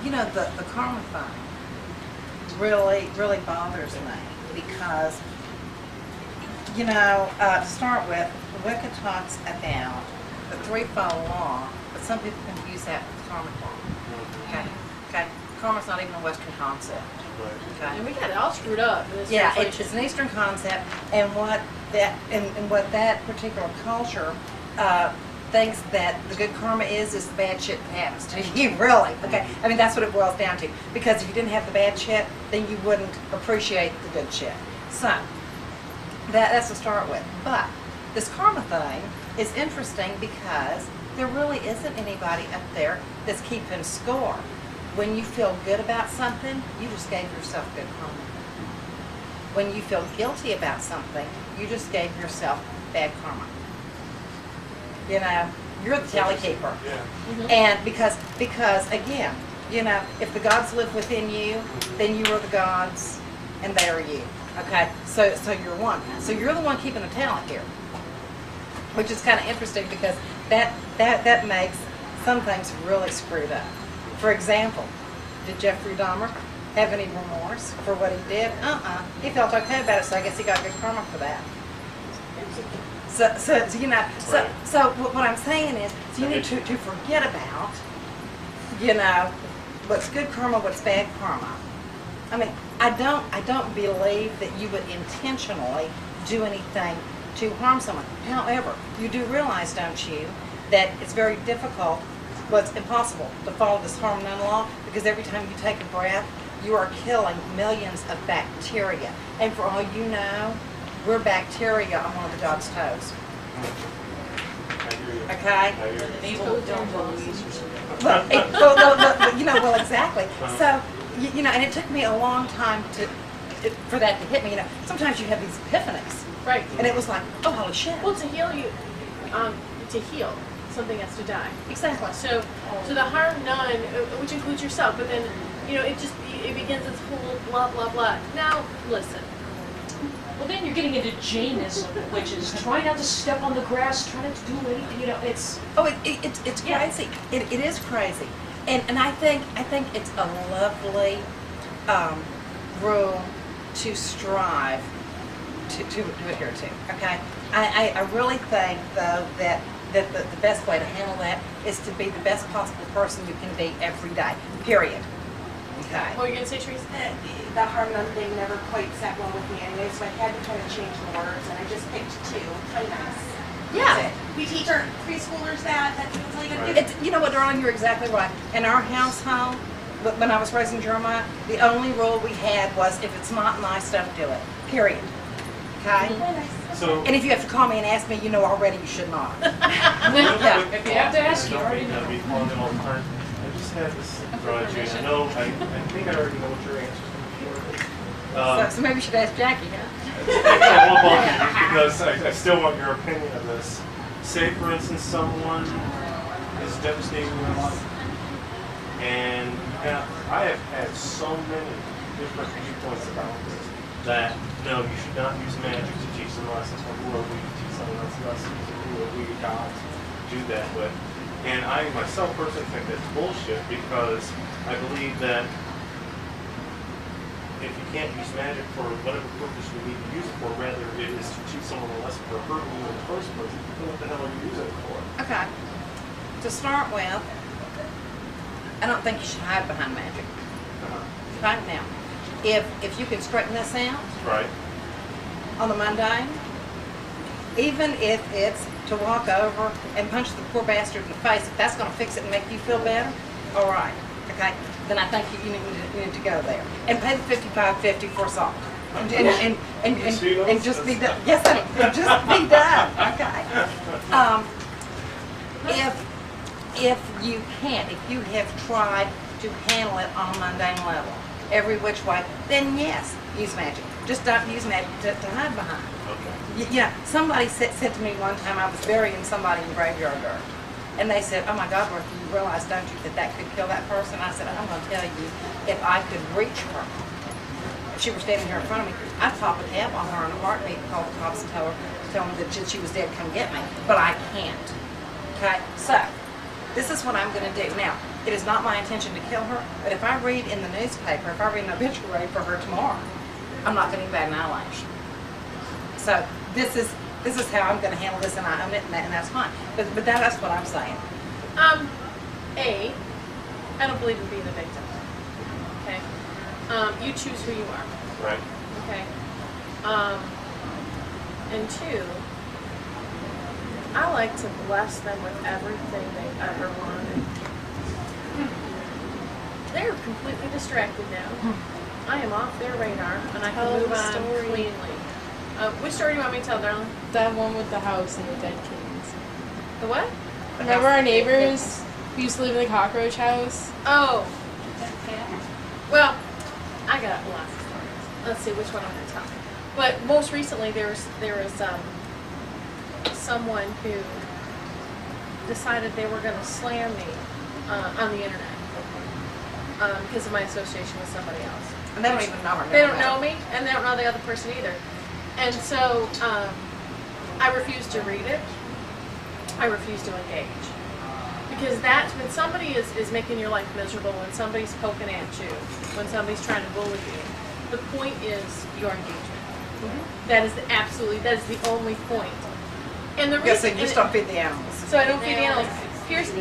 you know, the karma thing really bothers me because, you know, to start with, Wicca talks about the threefold law, but some people confuse that with karmic law. Okay? Okay? Karma's not even a Western concept. Okay? And we got it all screwed up in this Yeah, translation. it's an Eastern concept, and what that particular culture thinks that the good karma is the bad shit that happens to you, really. Okay, I mean that's what it boils down to. Because if you didn't have the bad shit, then you wouldn't appreciate the good shit. So that's to start with. But this karma thing is interesting because there really isn't anybody up there that's keeping score. When you feel good about something, you just gave yourself good karma. When you feel guilty about something, you just gave yourself bad karma. You know, you're the tally keeper. Yeah. Mm-hmm. And because again, you know, if the gods live within you, then you are the gods and they are you. Okay? So you're one. So you're the one keeping the talent here. Which is kind of interesting because that makes some things really screwed up. For example, did Jeffrey Dahmer have any remorse for what he did? He felt okay about it, so I guess he got good karma for that. So you know, so what I'm saying is, you need to forget about, you know, what's good karma, what's bad karma. I mean, I don't believe that you would intentionally do anything to harm someone. However, you do realize, don't you, that it's very difficult, well, it's impossible to follow this harm none law because every time you take a breath, you are killing millions of bacteria. And for all you know, we're bacteria on one of the God's toes. Okay? People don't believe. Well, you know, well, exactly. So, you know, and it took me a long time for that to hit me. You know, sometimes you have these epiphanies. Right. And it was like, oh, holy shit. Well, to heal you, to heal, something has to die. Exactly. So the harm none, which includes yourself, but then, you know, it begins this whole blah, blah, blah. Now, listen. Well, then you're getting into Jainism, which is try not to step on the grass, try not to do anything, you know, it's... Oh, it's crazy. It is crazy. And I think it's a lovely rule to strive to adhere to. Okay? I really think, though, that the best way to handle that is to be the best possible person you can be every day. Period. Okay. What were you going to say, Teresa? The harm none thing never quite sat well with me anyway, so I had to kind of change the words, and I just picked two. Kind of nice. Yeah. We teach our preschoolers that. That's all you gotta do. It's, you know what, darling, you're exactly right. In our household, when I was raising Jeremiah, the only rule we had was if it's not nice, don't do it. Period. Okay? So, And if you have to call me and ask me, you know already you should not. Yeah, if you have to ask, you already know. be calling them all the time. I just had this throw at you. I know, I think I already know what your answer is going to be. So maybe you should ask Jackie, huh? I want both of you because I still want your opinion of this. Say, for instance, someone is devastating their life. And I have had so many different viewpoints about this that, no, you should not use magic to teach them lessons, or who are we to teach someone else lessons, or who are we gods to do that with. And I myself personally think that's bullshit because I believe that if you can't use magic for whatever purpose you need to use it for, rather it is to teach someone a lesson for hurting you in the first place, then what the hell are you using it for? Okay. To start with, I don't think you should hide behind magic. Right now. If you can straighten this out Right. on the mundane, even if it's to walk over and punch the poor bastard in the face, if that's going to fix it and make you feel better, all right, okay, then I think you need to go there and pay the $55.50 for salt, and just be done. Yes, and just be done. Okay. If you can't, if you have tried to handle it on a mundane level, every which way, then yes, use magic. Just don't use magic to hide behind. Okay. Yeah, somebody said to me one time, I was burying somebody in graveyard dirt, and they said, oh my God, Dorothy, you realize, don't you, that could kill that person? I said, I'm going to tell you, if I could reach her, if she were standing here in front of me, I'd pop a tab on her in a heartbeat and call the cops and tell them that she was dead, come get me. But I can't. Okay, so this is what I'm going to do. Now, it is not my intention to kill her, but if I read in the newspaper, if I read an obituary for her tomorrow, I'm not going to bat an eyelash. So this is how I'm going to handle this, and I own it, and that's fine. But that's what I'm saying. I don't believe in being a victim. Okay. You choose who you are. Right. Okay. And two, I like to bless them with everything they ever wanted. They're completely distracted now. I am off their radar, and I can move on cleanly. Which story do you want me to tell, darling? That one with the house and the dead kittens. The what? Remember our neighbors who used to live in the cockroach house? Oh. Well, I got lots of stories. Let's see which one I'm going to tell. But most recently, there was someone who decided they were going to slam me on the internet because of my association with somebody else. And they don't even know her. They don't know me, and they don't know the other person either. And so I refuse to read it. I refuse to engage. Because that's when somebody is making your life miserable, when somebody's poking at you, when somebody's trying to bully you, the point is your engagement. Mm-hmm. That is that is the only point. And the reason, so you just don't feed the animals. So I don't feed the animals. Here's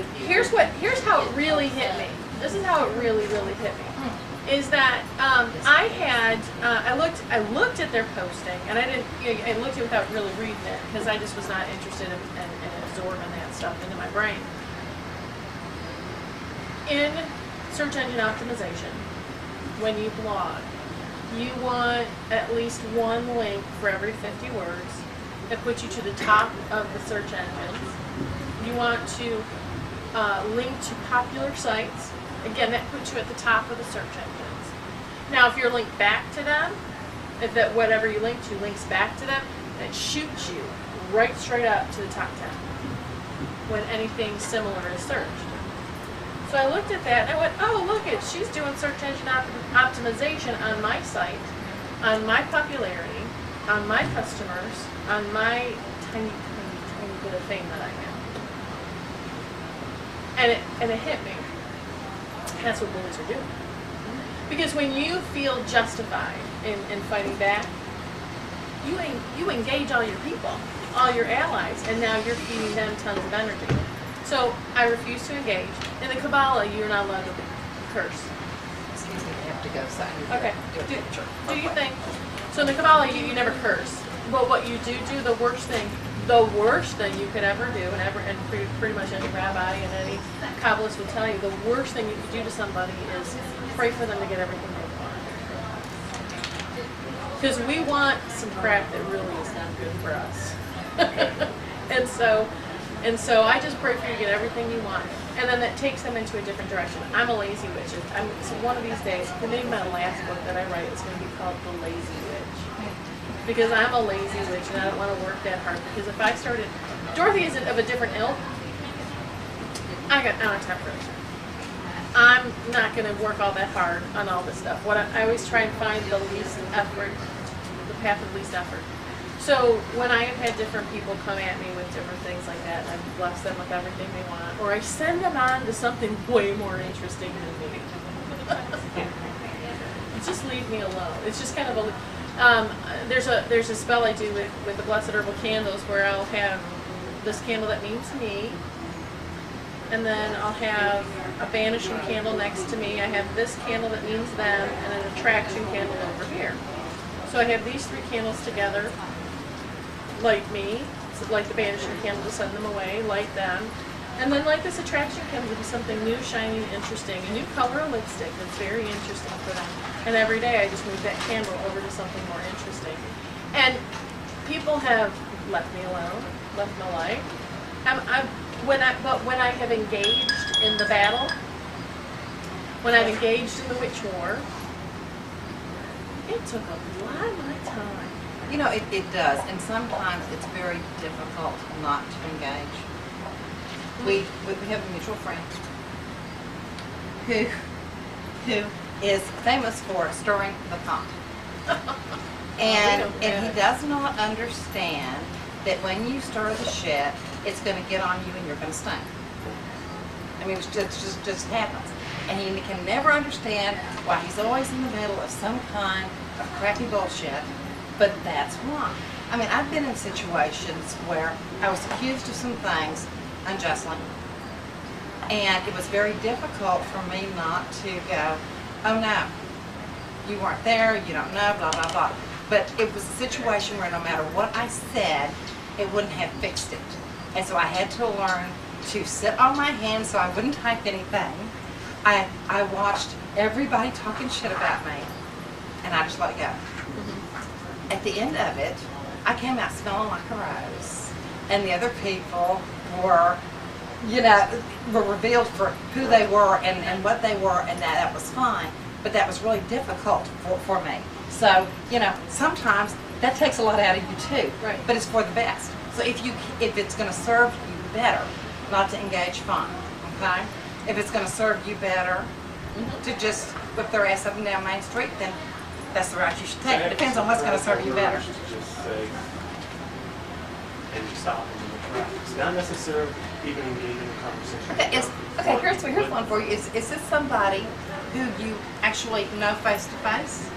how it really hit me. This is how it really hit me. Is that I looked at their posting, and I looked at it without really reading it because I just was not interested in absorbing that stuff into my brain. In search engine optimization, when you blog, you want at least one link for every 50 words that puts you to the top of the search engines. You want to link to popular sites. Again, that puts you at the top of the search engines. Now, if you're linked back to them, if that whatever you link to links back to them, that shoots you right straight up to the top 10 when anything similar is searched. So I looked at that and I went, oh, look it, she's doing search engine optimization on my site, on my popularity, on my customers, on my tiny bit of fame that I have. And it hit me. That's what bullies are doing. Because when you feel justified in fighting back, you engage all your people, all your allies, and now you're feeding them tons of energy. So I refuse to engage. In the Kabbalah, you're not allowed to curse. Excuse me, I have to go. So Okay. Do you think? So in the Kabbalah, you never curse. But what you do, the worst thing you could ever do, and pretty much any rabbi and any Kabbalist will tell you, the worst thing you could do to somebody is pray for them to get everything they want. Because we want some crap that really is not good for us. And so I just pray for you to get everything you want. And then that takes them into a different direction. I'm a lazy witch. So one of these days, maybe my last book that I write is going to be called The Lazy Witch. Because I'm a lazy witch and I don't want to work that hard. Because if I started, Dorothy is of a different ilk. I don't have time for it. I'm not going to work all that hard on all this stuff. I always try and find the least effort, the path of least effort. So when I have had different people come at me with different things like that, and I've blessed them with everything they want, or I send them on to something way more interesting than me. Just leave me alone. It's just kind of a. There's a spell I do with the Blessed Herbal Candles where I'll have this candle that means me, and then I'll have a banishing candle next to me. I have this candle that means them, and an attraction candle over here. So I have these three candles together. Light me, so light the banishing candle to send them away, light them, and then light this attraction candle to be something new, shiny, interesting, a new color of lipstick that's very interesting for them. And every day I just move that candle over to something more interesting. And people have left me alone, left my life. But when I have engaged in the battle, when I've engaged in the witch war, it took a lot of my time. You know, it does, and sometimes it's very difficult not to engage. We have a mutual friend who is famous for stirring the pot. And he does not understand that when you stir the shit, it's going to get on you and you're going to stink. I mean, just happens. And he can never understand why he's always in the middle of some kind of crappy bullshit, but that's wrong. I mean, I've been in situations where I was accused of some things unjustly, and it was very difficult for me not to go, oh no, you weren't there, you don't know, blah, blah, blah. But it was a situation where no matter what I said, it wouldn't have fixed it. And so I had to learn to sit on my hands so I wouldn't type anything. I watched everybody talking shit about me, and I just let it go. At the end of it, I came out smelling like a rose, and the other people were, you know, were revealed for who they were and what they were, and that was fine. But that was really difficult for me. So, you know, sometimes that takes a lot out of you too. Right. But it's for the best. So if it's going to serve you better, not to engage fun, okay? If it's going to serve you better to just whip their ass up and down Main Street, then that's the route you should take. It depends on what's going to serve you better. Just say, and you stop in the tracks. Not necessarily even engaging in a conversation. Okay, here's one for you. Is this somebody who you actually know face to face?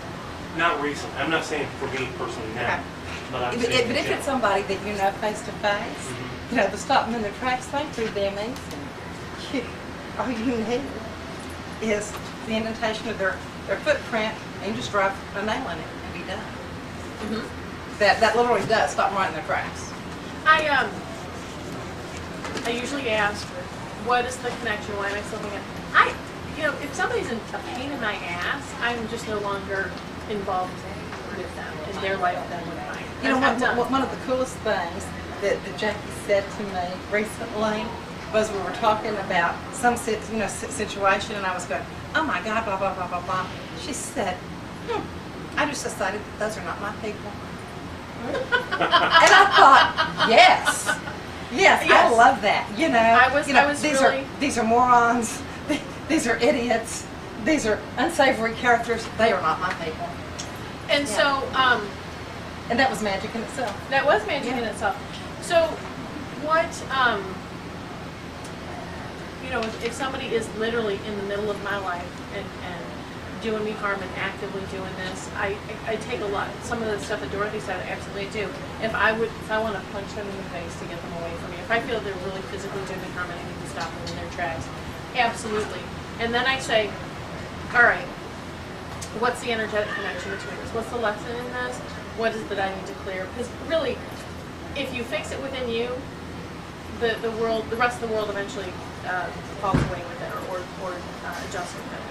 Not recent. I'm not saying for me personally now, Okay. but I'm But saying in if general. it's somebody that you know face to face, you know, the stop them in their tracks thing, pretty damn easy. All you need is the indentation of their footprint, and you just drive a nail in it and be done. That literally does stop them right in their tracks. I usually ask, what is the connection? Why am I still thinking? You know, if somebody's a pain in my ass, I'm just no longer involved with them in their life than with mine. You know, I'm done. one of the coolest things that Jacki said to me recently was we were talking about some situation, and I was going, oh my God, blah, blah, blah, blah, blah. She said, I just decided that those are not my people. And I thought, yes, I love that. You know, I was these are morons, these are idiots, these are unsavory characters. They are not my people. And so, And that was magic in itself. that was magic in itself. So, what, you know, if somebody is literally in the middle of my life and doing me harm and actively doing this, I take a lot. Some of the stuff that Dorothy said, I absolutely do. If I want to punch them in the face to get them away from me, if I feel they're really physically doing me harm and I need to stop them in their tracks, absolutely. And then I say, all right, what's the energetic connection between us? What's the lesson in this? What is it that I need to clear? Because really, if you fix it within you, the rest of the world eventually falls away with it or adjusts with it.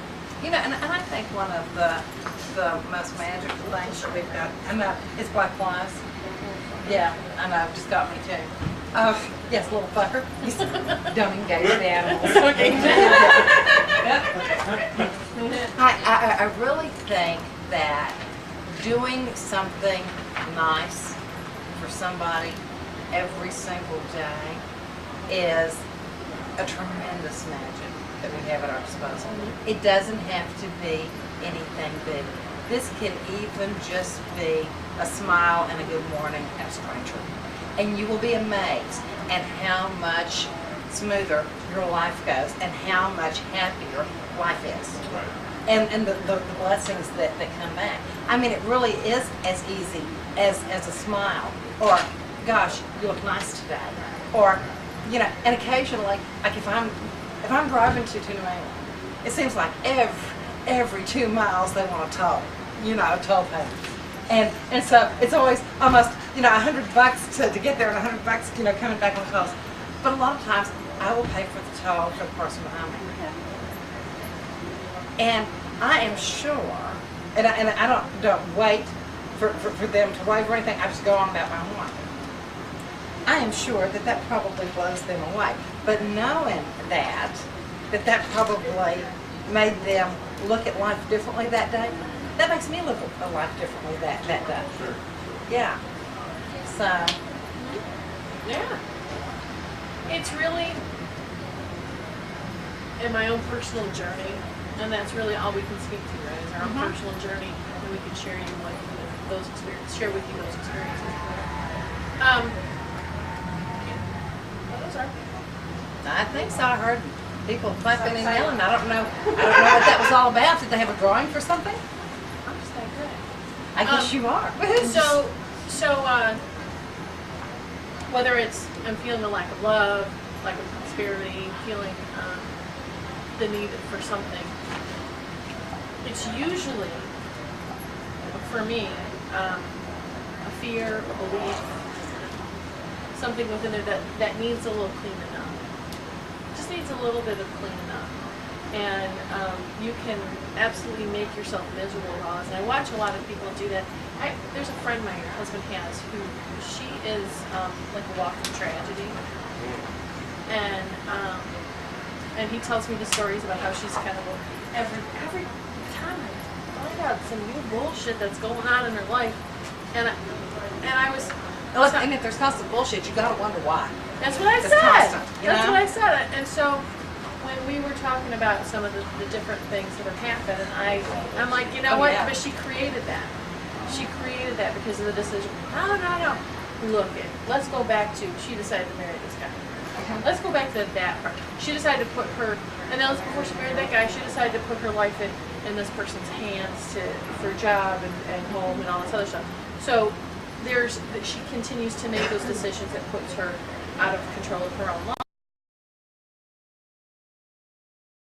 You know, and I think one of the most magical things that we've got, I know, it's black flies. Yeah, I know, just got me too. Yes, little fucker. Don't engage the animals. I really think that doing something nice for somebody every single day is a tremendous magic that we have at our disposal. It doesn't have to be anything big. This can even just be a smile and a good morning at a stranger. And you will be amazed at how much smoother your life goes and how much happier life is. And the blessings that come back. I mean, it really is as easy as a smile, or gosh, you look nice today, or, you know, and occasionally, like if I'm driving to New England, it seems like every 2 miles they want a toll, toll payment. And so it's always almost, $100 to get there and $100, coming back on tolls. But a lot of times I will pay for the toll for the person behind me. And I am sure, and I don't wait for them to wave or anything, I just go on about my one. I am sure that probably blows them away. But knowing that probably made them look at life differently that day, that makes me look at life differently that day. Sure. Yeah. So. Yeah. It's really in my own personal journey, and that's really all we can speak to, right? Is our own personal journey, and we can share with you those experiences. I think so. I heard People clapping and yelling. I don't know what that was all about. Did they have a drawing for something? I'm just that good. I guess you are. So, whether it's I'm feeling the lack of love, lack of prosperity, feeling the need for something, it's usually, for me, a fear, a belief, something within there that needs a little cleaning up. Just needs a little bit of cleaning up. And you can absolutely make yourself miserable with all this. And I watch a lot of people do that. There's a friend my husband has who she is like a walking tragedy. And he tells me the stories about how she's kind of every time I find out some new bullshit that's going on in her life, and I was. And if there's constant bullshit, you gotta wonder why. That's what I It's said. constant, That's what I said. And so when we were talking about some of the different things that have happened, and I'm like, you know what? Yeah. But she created that. She created that because of the decision. No. Look it. Let's go back to she decided to marry this guy. Let's go back to that part. She decided to put her, and that was before she married that guy. She decided to put her life in this person's hands for job and home and all this other stuff. So she continues to make those decisions that puts her out of control of her own life.